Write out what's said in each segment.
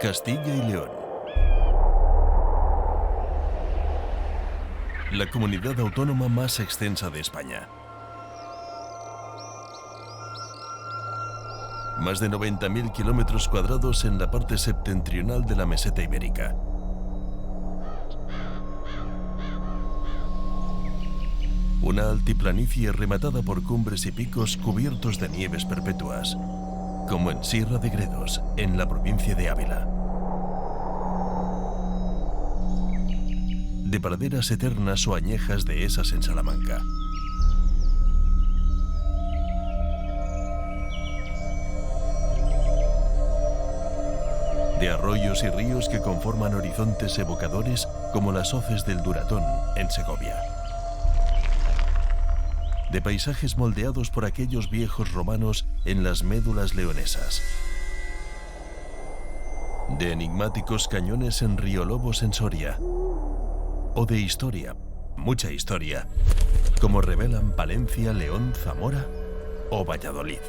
Castilla y León. La comunidad autónoma más extensa de España. Más de 90.000 kilómetros cuadrados en la parte septentrional de la meseta ibérica. Una altiplanicie rematada por cumbres y picos cubiertos de nieves perpetuas, como en Sierra de Gredos, en la provincia de Ávila. De praderas eternas o añejas dehesas en Salamanca. De arroyos y ríos que conforman horizontes evocadores como las hoces del Duratón, en Segovia. De paisajes moldeados por aquellos viejos romanos en las médulas leonesas. De enigmáticos cañones en Riolobos, en Soria. O de historia, mucha historia, como revelan Palencia, León, Zamora o Valladolid.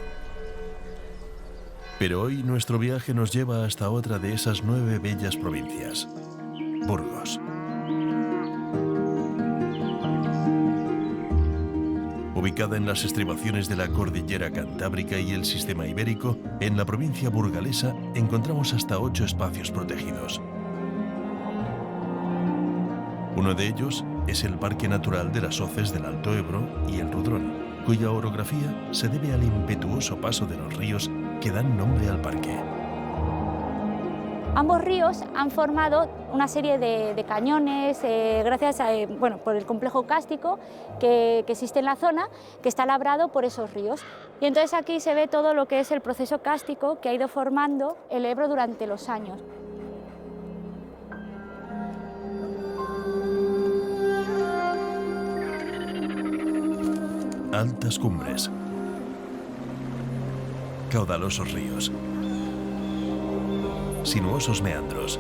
Pero hoy nuestro viaje nos lleva hasta otra de esas 9 bellas provincias, Burgos. Ubicada en las estribaciones de la cordillera cantábrica y el sistema ibérico, en la provincia burgalesa encontramos hasta 8 espacios protegidos. Uno de ellos es el Parque Natural de las Hoces del Alto Ebro y el Rudrón, cuya orografía se debe al impetuoso paso de los ríos que dan nombre al parque. Ambos ríos han formado una serie de cañones gracias a, por el complejo cástico que existe en la zona, que está labrado por esos ríos. Y entonces aquí se ve todo lo que es el proceso cástico que ha ido formando el Ebro durante los años. Altas cumbres, caudalosos ríos, sinuosos meandros,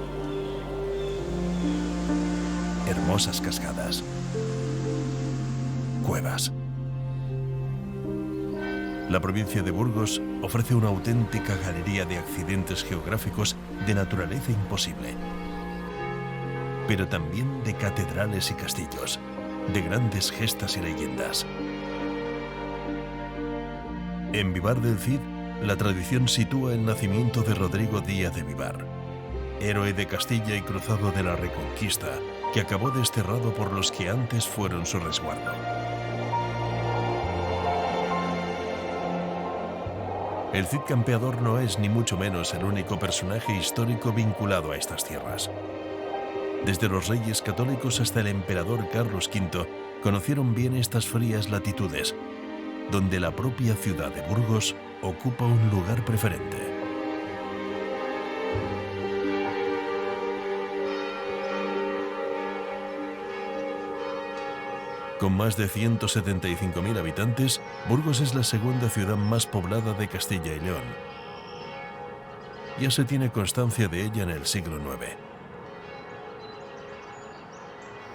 hermosas cascadas, cuevas. La provincia de Burgos ofrece una auténtica galería de accidentes geográficos de naturaleza imposible, pero también de catedrales y castillos, de grandes gestas y leyendas. En Vivar del Cid, la tradición sitúa el nacimiento de Rodrigo Díaz de Vivar, héroe de Castilla y cruzado de la Reconquista, que acabó desterrado por los que antes fueron su resguardo. El Cid campeador no es ni mucho menos el único personaje histórico vinculado a estas tierras. Desde los reyes católicos hasta el emperador Carlos V conocieron bien estas frías latitudes, donde la propia ciudad de Burgos ocupa un lugar preferente. Con más de 175.000 habitantes, Burgos es la segunda ciudad más poblada de Castilla y León. Ya se tiene constancia de ella en el siglo IX.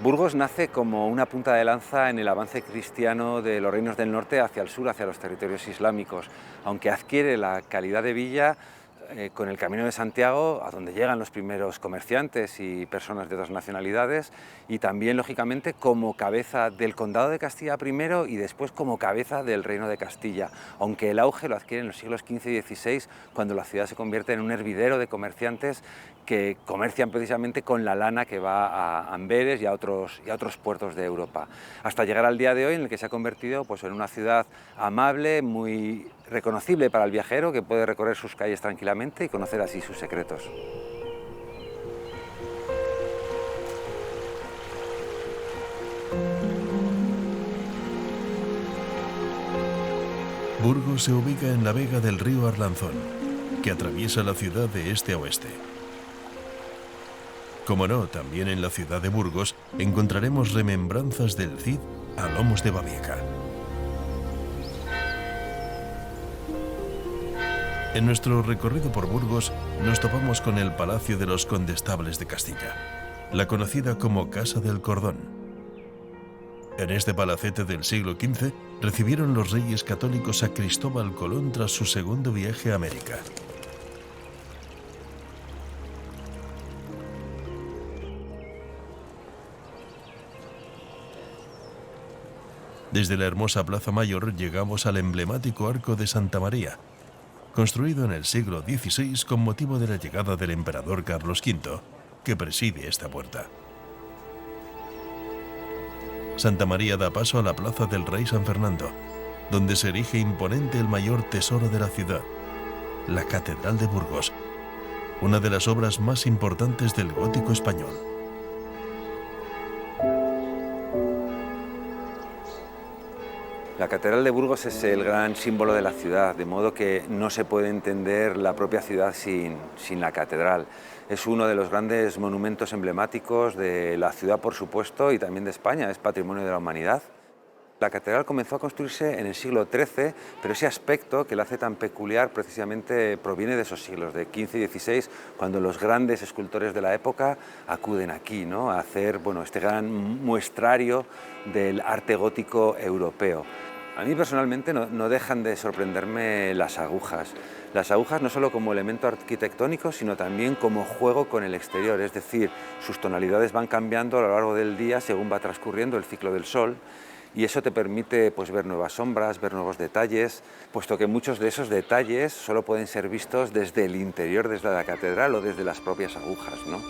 Burgos nace como una punta de lanza en el avance cristiano de los reinos del norte hacia el sur, hacia los territorios islámicos, aunque adquiere la calidad de villa con el Camino de Santiago, a donde llegan los primeros comerciantes y personas de otras nacionalidades, y también, lógicamente, como cabeza del Condado de Castilla primero y después como cabeza del Reino de Castilla, aunque el auge lo adquiere en los siglos XV y XVI, cuando la ciudad se convierte en un hervidero de comerciantes que comercian precisamente con la lana que va a Amberes y a otros puertos de Europa, hasta llegar al día de hoy en el que se ha convertido en una ciudad amable, muy reconocible para el viajero, que puede recorrer sus calles tranquilamente y conocer así sus secretos. Burgos se ubica en la vega del río Arlanzón, que atraviesa la ciudad de este a oeste. Como no, también en la ciudad de Burgos encontraremos remembranzas del Cid a lomos de Babieca. En nuestro recorrido por Burgos nos topamos con el Palacio de los Condestables de Castilla, la conocida como Casa del Cordón. En este palacete del siglo XV recibieron los reyes católicos a Cristóbal Colón tras su segundo viaje a América. Desde la hermosa Plaza Mayor llegamos al emblemático Arco de Santa María, construido en el siglo XVI con motivo de la llegada del emperador Carlos V, que preside esta puerta. Santa María da paso a la Plaza del Rey San Fernando, donde se erige imponente el mayor tesoro de la ciudad, la Catedral de Burgos, una de las obras más importantes del gótico español. La Catedral de Burgos es el gran símbolo de la ciudad, de modo que no se puede entender la propia ciudad sin la catedral. Es uno de los grandes monumentos emblemáticos de la ciudad, por supuesto, y también de España, es patrimonio de la humanidad. La catedral comenzó a construirse en el siglo XIII, pero ese aspecto que la hace tan peculiar precisamente proviene de esos siglos, de XV y XVI, cuando los grandes escultores de la época acuden aquí, ¿no?, a hacer este gran muestrario del arte gótico europeo. A mí personalmente no dejan de sorprenderme las agujas. Las agujas no solo como elemento arquitectónico, sino también como juego con el exterior, es decir, sus tonalidades van cambiando a lo largo del día según va transcurriendo el ciclo del sol, y eso te permite ver nuevas sombras, ver nuevos detalles, puesto que muchos de esos detalles solo pueden ser vistos desde el interior, desde la catedral o desde las propias agujas, ¿no?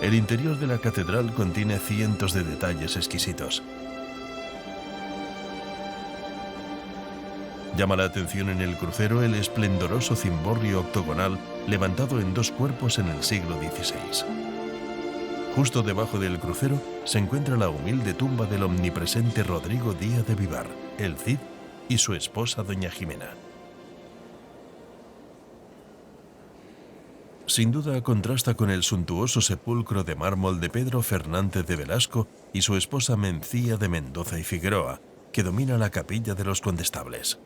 El interior de la catedral contiene cientos de detalles exquisitos. Llama la atención en el crucero el esplendoroso cimborrio octogonal levantado en dos cuerpos en el siglo XVI. Justo debajo del crucero se encuentra la humilde tumba del omnipresente Rodrigo Díaz de Vivar, el Cid, y su esposa doña Jimena. Sin duda contrasta con el suntuoso sepulcro de mármol de Pedro Fernández de Velasco y su esposa Mencía de Mendoza y Figueroa, que domina la capilla de los Condestables.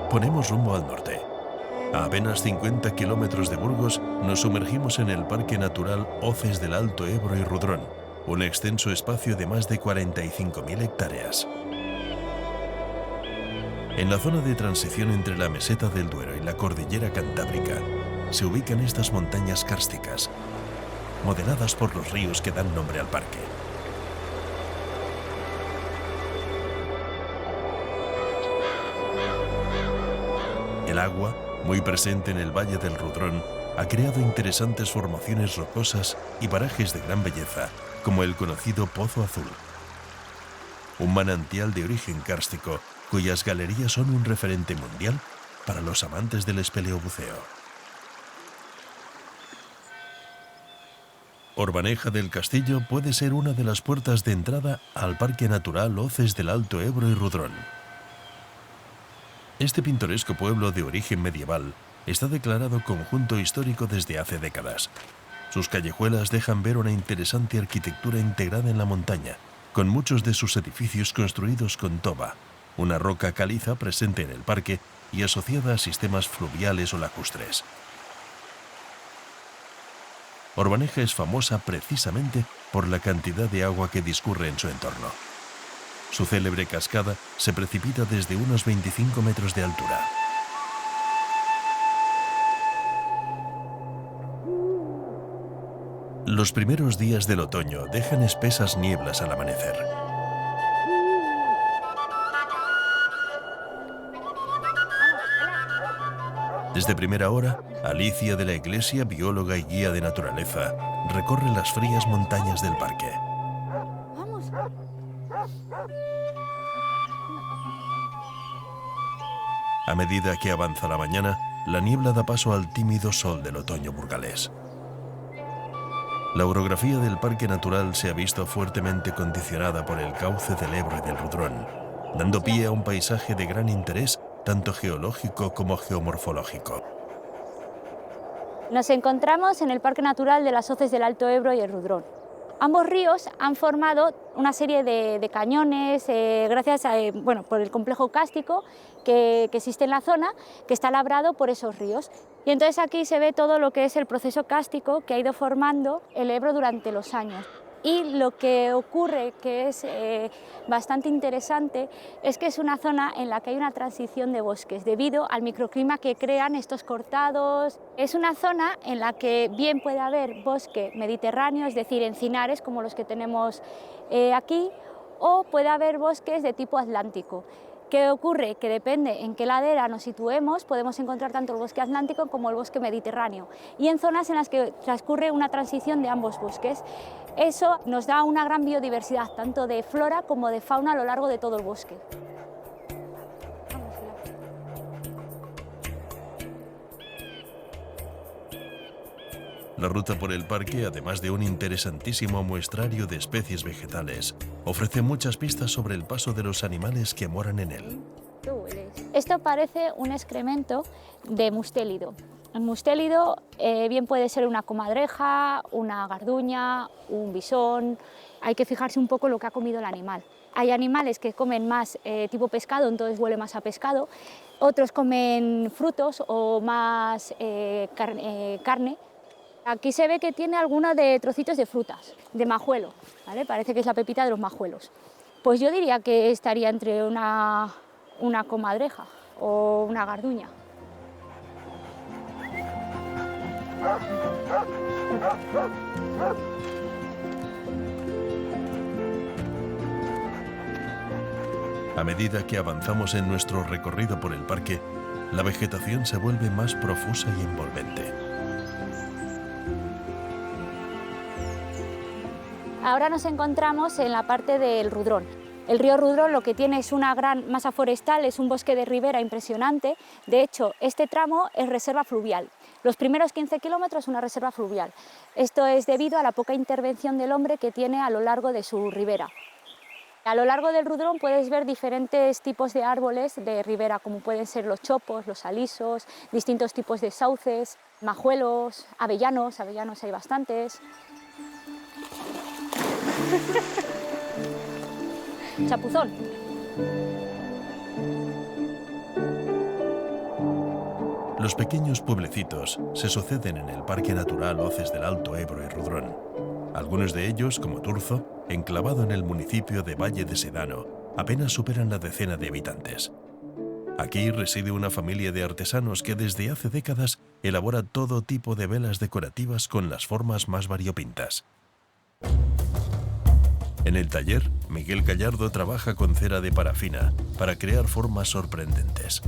Ponemos rumbo al norte. A apenas 50 kilómetros de Burgos nos sumergimos en el Parque Natural Hoces del Alto Ebro y Rudrón, un extenso espacio de más de 45.000 hectáreas. En la zona de transición entre la meseta del Duero y la cordillera cantábrica se ubican estas montañas kársticas, modeladas por los ríos que dan nombre al parque. El agua, muy presente en el Valle del Rudrón, ha creado interesantes formaciones rocosas y parajes de gran belleza, como el conocido Pozo Azul, un manantial de origen kárstico cuyas galerías son un referente mundial para los amantes del espeleobuceo. Orbaneja del Castillo puede ser una de las puertas de entrada al Parque Natural Hoces del Alto Ebro y Rudrón. Este pintoresco pueblo de origen medieval está declarado conjunto histórico desde hace décadas. Sus callejuelas dejan ver una interesante arquitectura integrada en la montaña, con muchos de sus edificios construidos con toba, una roca caliza presente en el parque y asociada a sistemas fluviales o lacustres. Orbaneja es famosa precisamente por la cantidad de agua que discurre en su entorno. Su célebre cascada se precipita desde unos 25 metros de altura. Los primeros días del otoño dejan espesas nieblas al amanecer. Desde primera hora, Alicia de la Iglesia, bióloga y guía de naturaleza, recorre las frías montañas del parque. ¡Vamos! A medida que avanza la mañana, la niebla da paso al tímido sol del otoño burgalés. La orografía del Parque Natural se ha visto fuertemente condicionada por el cauce del Ebro y del Rudrón, dando pie a un paisaje de gran interés tanto geológico como geomorfológico. Nos encontramos en el Parque Natural de las Hoces del Alto Ebro y el Rudrón. Ambos ríos han formado una serie de cañones gracias a, por el complejo kástico que existe en la zona, que está labrado por esos ríos. Y entonces aquí se ve todo lo que es el proceso kástico que ha ido formando el Ebro durante los años. Y lo que ocurre, que es bastante interesante, es que es una zona en la que hay una transición de bosques debido al microclima que crean estos cortados. Es una zona en la que bien puede haber bosque mediterráneo, es decir, encinares como los que tenemos aquí, o puede haber bosques de tipo atlántico. ¿Qué ocurre? Que depende en qué ladera nos situemos, podemos encontrar tanto el bosque atlántico como el bosque mediterráneo, y en zonas en las que transcurre una transición de ambos bosques. Eso nos da una gran biodiversidad, tanto de flora como de fauna a lo largo de todo el bosque. La ruta por el parque, además de un interesantísimo muestrario de especies vegetales, ofrece muchas pistas sobre el paso de los animales que moran en él. Esto parece un excremento de mustélido. El mustélido bien puede ser una comadreja, una garduña, un bisón. Hay que fijarse un poco en lo que ha comido el animal. Hay animales que comen más tipo pescado, entonces huele más a pescado. Otros comen frutos o más carne. Aquí se ve que tiene algunos de trocitos de frutas, de majuelo, ¿vale? Parece que es la pepita de los majuelos. Pues yo diría que estaría entre una comadreja o una garduña. A medida que avanzamos en nuestro recorrido por el parque, la vegetación se vuelve más profusa y envolvente. Ahora nos encontramos en la parte del Rudrón. El río Rudrón lo que tiene es una gran masa forestal, es un bosque de ribera impresionante. De hecho, este tramo es reserva fluvial. Los primeros 15 kilómetros una reserva fluvial. Esto es debido a la poca intervención del hombre que tiene a lo largo de su ribera. A lo largo del Rudrón puedes ver diferentes tipos de árboles de ribera, como pueden ser los chopos, los alisos, distintos tipos de sauces, majuelos, avellanos hay bastantes. Chapuzón. Los pequeños pueblecitos se suceden en el Parque Natural Hoces del Alto Ebro y Rudrón. Algunos de ellos, como Turzo, enclavado en el municipio de Valle de Sedano, apenas superan la decena de habitantes. Aquí reside una familia de artesanos que desde hace décadas elabora todo tipo de velas decorativas con las formas más variopintas. En el taller, Miguel Gallardo trabaja con cera de parafina para crear formas sorprendentes.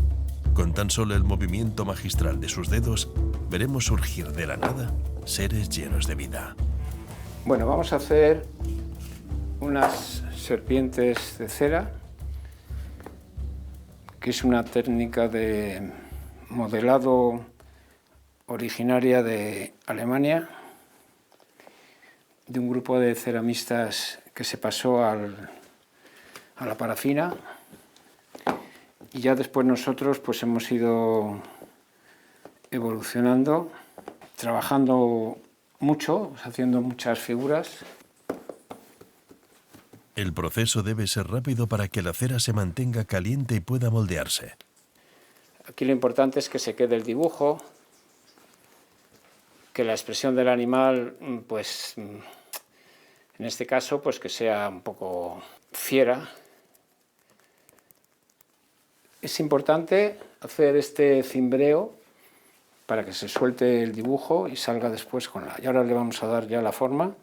Con tan solo el movimiento magistral de sus dedos, veremos surgir de la nada seres llenos de vida. Bueno, vamos a hacer unas serpientes de cera, que es una técnica de modelado originaria de Alemania, de un grupo de ceramistas que se pasó a la parafina, y ya después nosotros pues hemos ido evolucionando, trabajando mucho, haciendo muchas figuras. El proceso debe ser rápido para que la cera se mantenga caliente y pueda moldearse. Aquí lo importante es que se quede el dibujo, que la expresión del animal, pues en este caso, pues que sea un poco fiera. Es importante hacer este cimbreo para que se suelte el dibujo y salga después con la... Y ahora le vamos a dar ya la forma.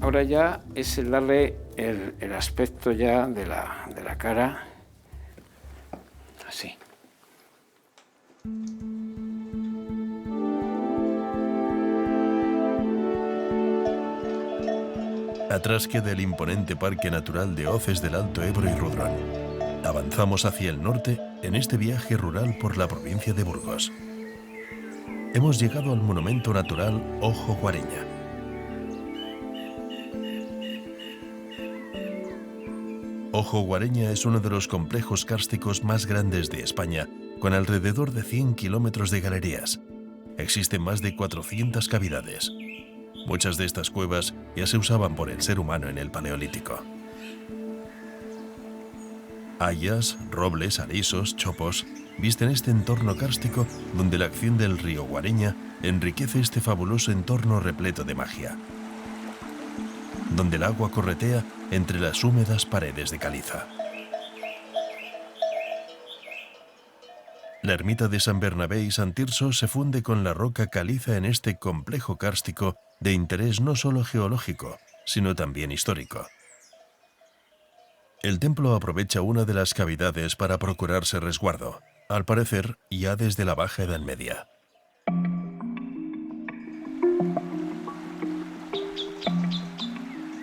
Ahora ya es el darle el aspecto ya de la cara, así. Atrás queda el imponente Parque Natural de Hoces del Alto Ebro y Rudrón. Avanzamos hacia el norte en este viaje rural por la provincia de Burgos. Hemos llegado al monumento natural Ojo Guareña. Ojo Guareña es uno de los complejos kársticos más grandes de España, con alrededor de 100 kilómetros de galerías. Existen más de 400 cavidades. Muchas de estas cuevas ya se usaban por el ser humano en el Paleolítico. Hayas, robles, alisos, chopos visten este entorno kárstico donde la acción del río Guareña enriquece este fabuloso entorno repleto de magia, donde el agua corretea entre las húmedas paredes de caliza. La ermita de San Bernabé y San Tirso se funde con la roca caliza en este complejo kárstico de interés no solo geológico, sino también histórico. El templo aprovecha una de las cavidades para procurarse resguardo, al parecer ya desde la Baja Edad Media.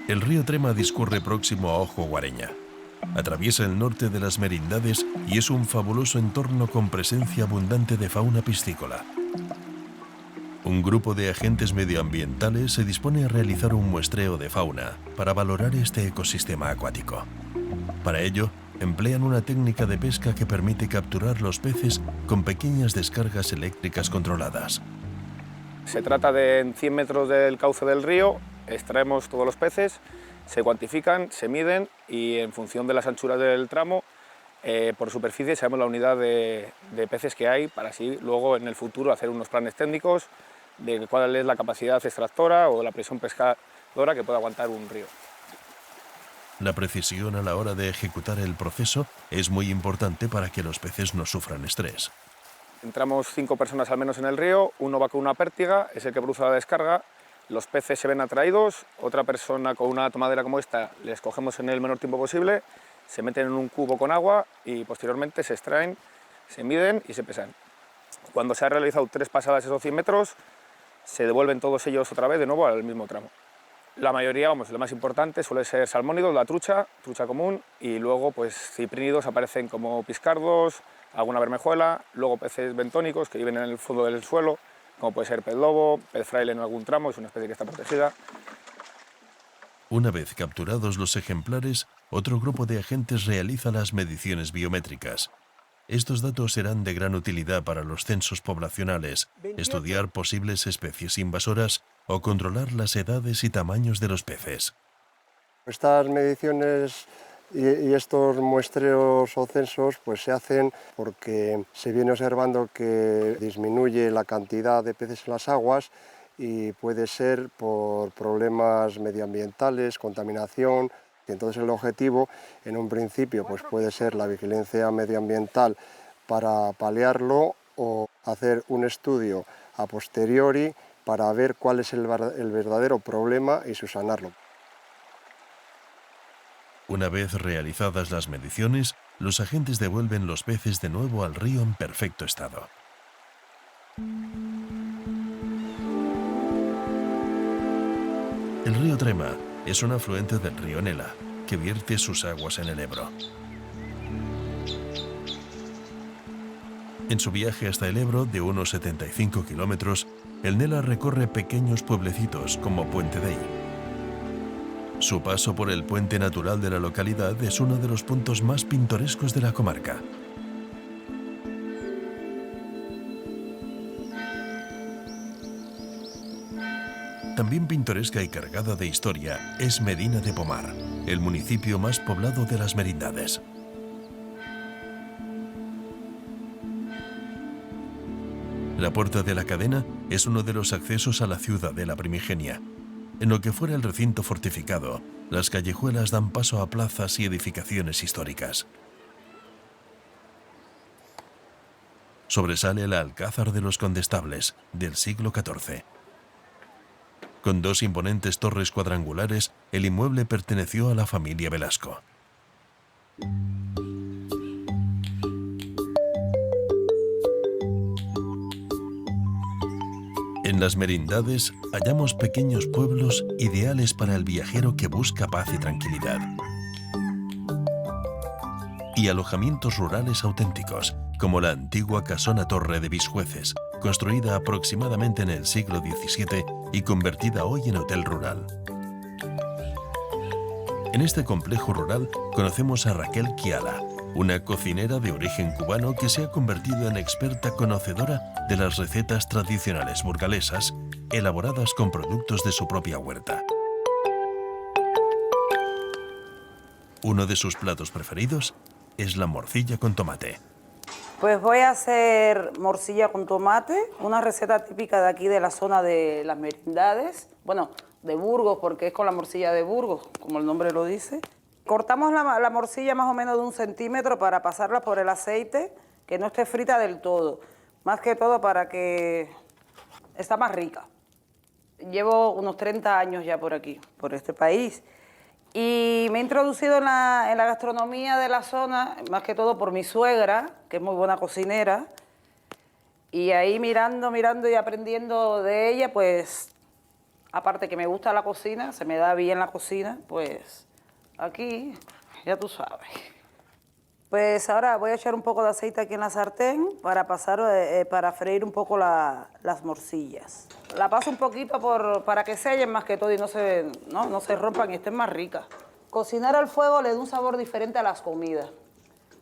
El río Trema discurre próximo a Ojo Guareña. Atraviesa el norte de las Merindades y es un fabuloso entorno con presencia abundante de fauna piscícola. Un grupo de agentes medioambientales se dispone a realizar un muestreo de fauna para valorar este ecosistema acuático. Para ello, emplean una técnica de pesca que permite capturar los peces con pequeñas descargas eléctricas controladas. Se trata de en 100 metros del cauce del río, extraemos todos los peces, se cuantifican, se miden y en función de las anchuras del tramo, por superficie sabemos la unidad de peces que hay para así luego en el futuro hacer unos planes técnicos de cuál es la capacidad extractora o la presión pescadora que puede aguantar un río. La precisión a la hora de ejecutar el proceso es muy importante para que los peces no sufran estrés. Entramos 5 personas al menos en el río, uno va con una pértiga, es el que produce la descarga, los peces se ven atraídos, otra persona con una tomadera como esta les cogemos en el menor tiempo posible, se meten en un cubo con agua y posteriormente se extraen, se miden y se pesan. Cuando se han realizado 3 pasadas esos 100 metros, se devuelven todos ellos otra vez de nuevo al mismo tramo. La mayoría, lo más importante suele ser salmónidos, la trucha común, y luego pues ciprínidos aparecen como piscardos, alguna bermejuela, luego peces bentónicos que viven en el fondo del suelo, como puede ser pez lobo, pez fraile en algún tramo, es una especie que está protegida. Una vez capturados los ejemplares, otro grupo de agentes realiza las mediciones biométricas. Estos datos serán de gran utilidad para los censos poblacionales, estudiar posibles especies invasoras o controlar las edades y tamaños de los peces. Estas mediciones y estos muestreos o censos pues se hacen porque se viene observando que disminuye la cantidad de peces en las aguas y puede ser por problemas medioambientales, contaminación. Y entonces el objetivo en un principio pues puede ser la vigilancia medioambiental para paliarlo o hacer un estudio a posteriori para ver cuál es el verdadero problema y subsanarlo. Una vez realizadas las mediciones, los agentes devuelven los peces de nuevo al río en perfecto estado. El río Trema es un afluente del río Nela, que vierte sus aguas en el Ebro. En su viaje hasta el Ebro, de unos 75 kilómetros, el Nela recorre pequeños pueblecitos como Puente Dei. Su paso por el puente natural de la localidad es uno de los puntos más pintorescos de la comarca. También pintoresca y cargada de historia es Medina de Pomar, el municipio más poblado de las Merindades. La Puerta de la Cadena es uno de los accesos a la ciudadela primigenia. En lo que fuera el recinto fortificado, las callejuelas dan paso a plazas y edificaciones históricas. Sobresale el Alcázar de los Condestables, del siglo XIV. Con 2 imponentes torres cuadrangulares, el inmueble perteneció a la familia Velasco. En las Merindades hallamos pequeños pueblos ideales para el viajero que busca paz y tranquilidad. Y alojamientos rurales auténticos, como la antigua Casona Torre de Bisjueces, construida aproximadamente en el siglo XVII y convertida hoy en hotel rural. En este complejo rural conocemos a Raquel Kiala, una cocinera de origen cubano que se ha convertido en experta conocedora de las recetas tradicionales burgalesas, elaboradas con productos de su propia huerta. Uno de sus platos preferidos es la morcilla con tomate. Pues voy a hacer morcilla con tomate, una receta típica de aquí de la zona de las Merindades, bueno, de Burgos, porque es con la morcilla de Burgos, como el nombre lo dice. Cortamos la morcilla más o menos de 1 centímetro para pasarla por el aceite, que no esté frita del todo, más que todo para que está más rica. Llevo unos 30 años ya por aquí, por este país. Y me he introducido en la gastronomía de la zona, más que todo por mi suegra, que es muy buena cocinera. Y ahí mirando y aprendiendo de ella, pues, aparte que me gusta la cocina, se me da bien la cocina, pues, aquí, ya tú sabes. Pues ahora voy a echar un poco de aceite aquí en la sartén para para freír un poco las morcillas. La paso un poquito para que sellen más que todo y no se rompan y estén más ricas. Cocinar al fuego le da un sabor diferente a las comidas.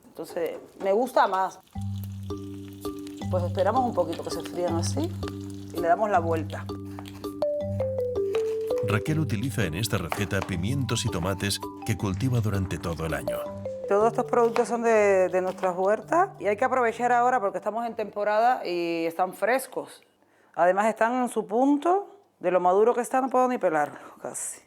Entonces, me gusta más. Pues esperamos un poquito que se frían así y le damos la vuelta. Raquel utiliza en esta receta pimientos y tomates que cultiva durante todo el año. Todos estos productos son de nuestras huertas y hay que aprovechar ahora porque estamos en temporada y están frescos. Además están en su punto, de lo maduro que está no puedo ni pelarlo casi.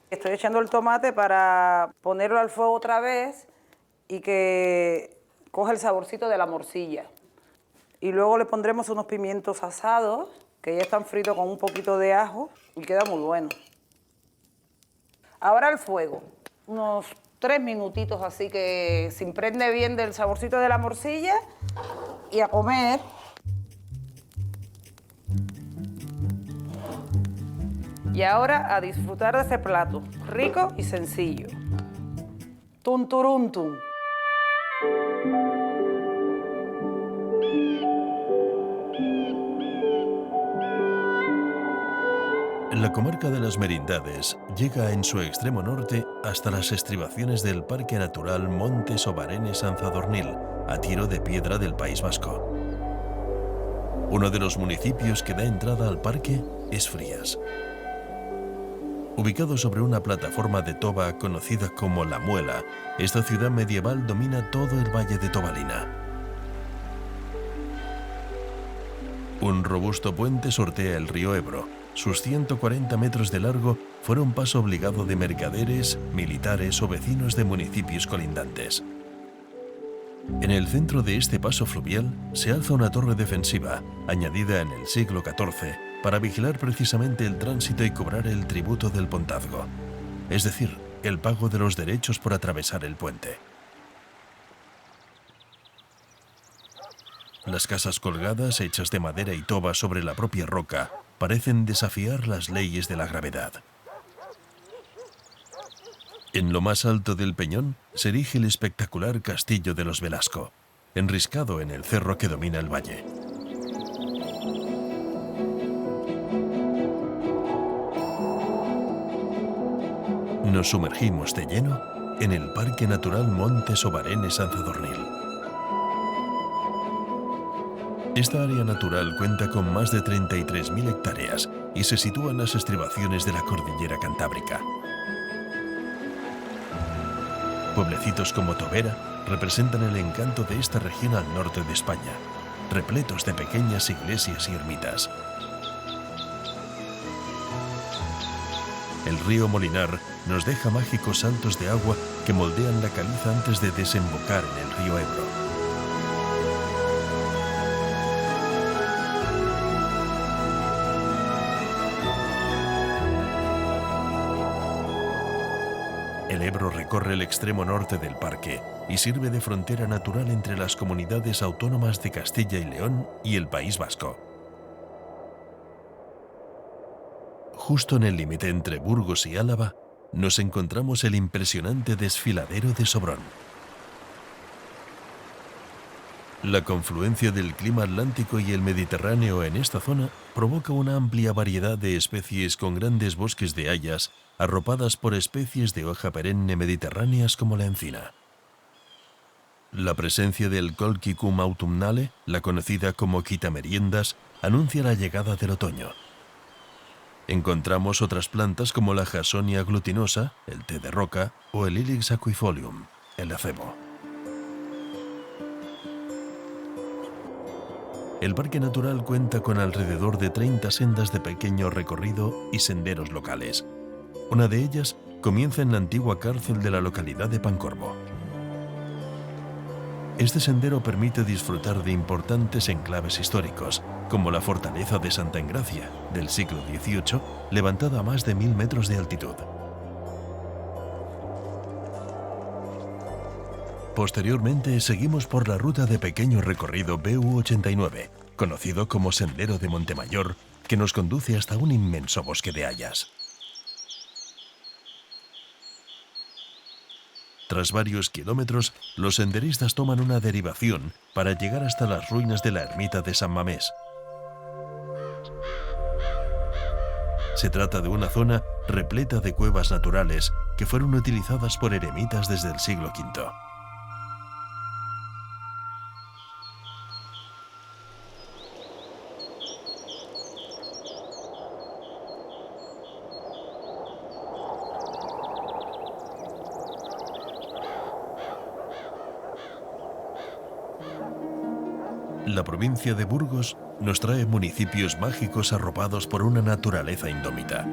Estoy echando el tomate para ponerlo al fuego otra vez y que coja el saborcito de la morcilla. Y luego le pondremos unos pimientos asados, que ya están fritos con un poquito de ajo y queda muy bueno. Ahora al fuego, unos 3 minutitos así que se impregne bien del saborcito de la morcilla y a comer. Y ahora a disfrutar de ese plato, rico y sencillo. Tunturuntum. La comarca de las Merindades llega en su extremo norte hasta las estribaciones del Parque Natural Monte Sobarenes-Sanzadornil, a tiro de piedra del País Vasco. Uno de los municipios que da entrada al parque es Frías. Ubicado sobre una plataforma de toba conocida como La Muela, esta ciudad medieval domina todo el valle de Tobalina. Un robusto puente sortea el río Ebro. Sus 140 metros de largo fueron paso obligado de mercaderes, militares o vecinos de municipios colindantes. En el centro de este paso fluvial se alza una torre defensiva, añadida en el siglo XIV, para vigilar precisamente el tránsito y cobrar el tributo del pontazgo, es decir, el pago de los derechos por atravesar el puente. Las casas colgadas, hechas de madera y toba sobre la propia roca, parecen desafiar las leyes de la gravedad. En lo más alto del peñón se erige el espectacular Castillo de los Velasco, enriscado en el cerro que domina el valle. Nos sumergimos de lleno en el Parque Natural Monte Sobarenes-Sanzadornil. Esta área natural cuenta con más de 33.000 hectáreas y se sitúa en las estribaciones de la cordillera Cantábrica. Pueblecitos como Tobera representan el encanto de esta región al norte de España, repletos de pequeñas iglesias y ermitas. El río Molinar nos deja mágicos saltos de agua que moldean la caliza antes de desembocar en el río Ebro. El Ebro recorre el extremo norte del parque y sirve de frontera natural entre las comunidades autónomas de Castilla y León y el País Vasco. Justo en el límite entre Burgos y Álava, nos encontramos el impresionante desfiladero de Sobrón. La confluencia del clima atlántico y el mediterráneo en esta zona provoca una amplia variedad de especies con grandes bosques de hayas, arropadas por especies de hoja perenne mediterráneas como la encina. La presencia del Colchicum autumnale, la conocida como quitameriendas, anuncia la llegada del otoño. Encontramos otras plantas como la Jasonia glutinosa, el té de roca o el Ilex aquifolium, el acebo. El parque natural cuenta con alrededor de 30 sendas de pequeño recorrido y senderos locales. Una de ellas comienza en la antigua cárcel de la localidad de Pancorbo. Este sendero permite disfrutar de importantes enclaves históricos, como la fortaleza de Santa Engracia, del siglo XVIII, levantada a más de 1000 metros de altitud. Posteriormente seguimos por la ruta de pequeño recorrido BU89, conocido como Sendero de Montemayor, que nos conduce hasta un inmenso bosque de hayas. Tras varios kilómetros, los senderistas toman una derivación para llegar hasta las ruinas de la ermita de San Mamés. Se trata de una zona repleta de cuevas naturales que fueron utilizadas por eremitas desde el siglo V. La provincia de Burgos nos trae municipios mágicos arropados por una naturaleza indómita.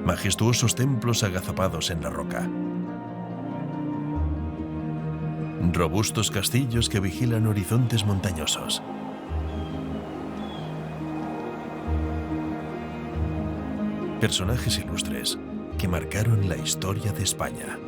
Majestuosos templos agazapados en la roca. Robustos castillos que vigilan horizontes montañosos. Personajes ilustres que marcaron la historia de España.